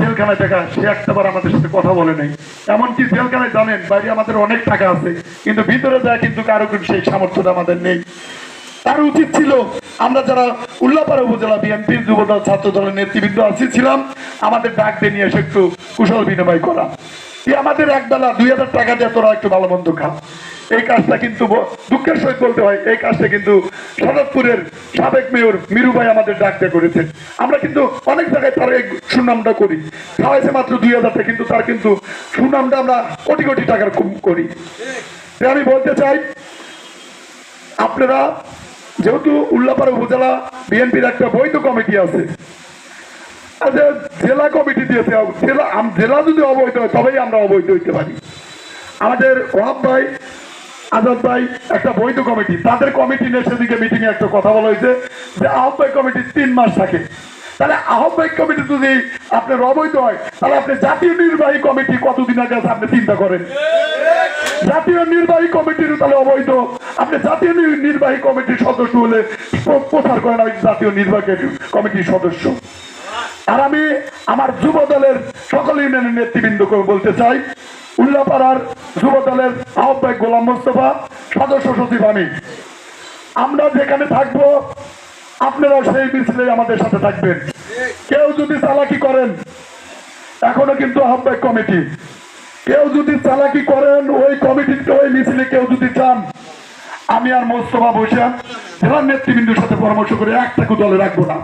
জেলখানায় টাকা, সে একটাবার আমাদের সাথে কথা বলে নাই। এমনকি জেলখানায় জানেন বাইরে আমাদের অনেক টাকা আছে, কিন্তু ভিতরে যায় কিন্তু কারো কিন্তু সেই সামর্থ্যটা আমাদের নেই। তার উচিত ছিল আমরা যারা উল্লাপাড়া উপজেলা বিএনপির যুবদল ছাত্র দলের নেতৃবৃন্দ আছি ছিলাম, আমাদের ডাক দিয়ে নিয়ে এসে একটু কুশল বিনিময় করা, আমাদের একবেলা 2000 টাকা দিয়ে তোরা একটু ভালো মন্দ খা। এই কাজটা কিন্তু দুঃখের সহিত বলতে হয়, এই কাজটা কিন্তু সনদপুরের সাবেক মেয়র মিরু ভাই আমাদের ডাক দিয়ে করেছেন। আমরা কিন্তু অনেক জায়গায় তার এই সুনামটা করি, খাওয়াইছে মাত্র 2000 টাকা, কিন্তু তার কিন্তু সুনামটা আমরা কোটি কোটি টাকার করি। আমি বলতে চাই, আপনারা যেহেতু উল্লাপাড়া উপজেলা বিএনপির একটা বৈধ কমিটি আছে, জেলা কমিটি দিয়েছে, জেলা যদি অবৈধ হয় তবেই আমরা অবৈধ হইতে পারি। আমাদের ওয়াহাব ভাই, আজাদ ভাই একটা বৈধ কমিটি, তাদের কমিটি নিয়ে সেদিকে মিটিং এ একটা কথা বলা হয়েছে যে আহ্বায়ক কমিটি 3 মাস থাকে। তাহলে আহ্বায়ক কমিটি যদি আপনার অবৈধ হয়, তাহলে আপনি জাতীয় নির্বাহী কমিটি কতদিন আগে আছে আপনি চিন্তা করেন। জাতীয় নির্বাহী কমিটির তাহলে অবৈধ, আপনি জাতীয় নির্বাহী কমিটির সদস্য হলে প্রচার করেন আমি জাতীয় নির্বাহী কমিটির সদস্য। আর আমি আমার যুব দলের সকল ইউনিয়নের নেতৃবৃন্দকে বলতে চাই, উল্লাপাড়ার যুব দলের আহ্বায়ক গোলাম মোস্তফা, সদস্য সচিব আমি, আমরা যেখানে থাকবো আপনারাও সেই মিছিলে আমাদের সাথে থাকবেন। কেউ যদি চালাকি করেন, এখনো কিন্তু আহ্বায়ক কমিটি, কেউ যদি চালাকি করেন ওই কমিটিতে ওই মিছিলে কেউ যদি চান, আমি আর মোস্তফা বসে জেলার নেতৃবৃন্দের সাথে পরামর্শ করে একটাকে দলে রাখবো না।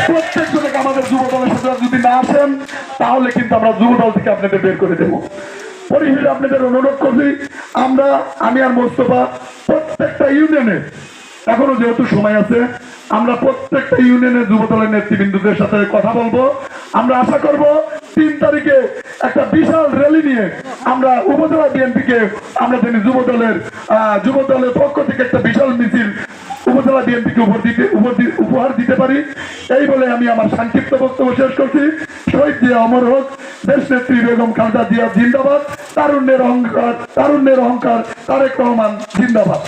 প্রত্যেক জনকে আমাদের যুব দলের সাথে যদি না আসেন, তাহলে কিন্তু আমরা যুব দল থেকে আপনাদের বের করে দেবো। পরিশেষে আপনাদের অনুরোধ করছি, আমি আর মোস্তফা প্রত্যেকটা ইউনিয়নে, এখনো যেহেতু সময় আছে, আমরা প্রত্যেকটা ইউনিয়নের যুব দলের নেতৃবৃন্দদের সাথে কথা বলবো। আমরা আশা করব 3 তারিখে একটা বিশাল র্যালি নিয়ে আমরা উপজেলা বিএনপিকে আমরা জানি যুব দলের পক্ষ থেকে একটা বিশাল মিছিল উপজেলা বিএনপিকে উপহার দিতে পারি। এই বলে আমি আমার সংক্ষিপ্ত বক্তব্য শেষ করছি। শহীদ জিয়া অমর হোক, দেশ নেত্রী বেগম খালেদা জিয়া জিন্দাবাদ, তারুণ্যের অহংকার তারেক রহমান জিন্দাবাদ।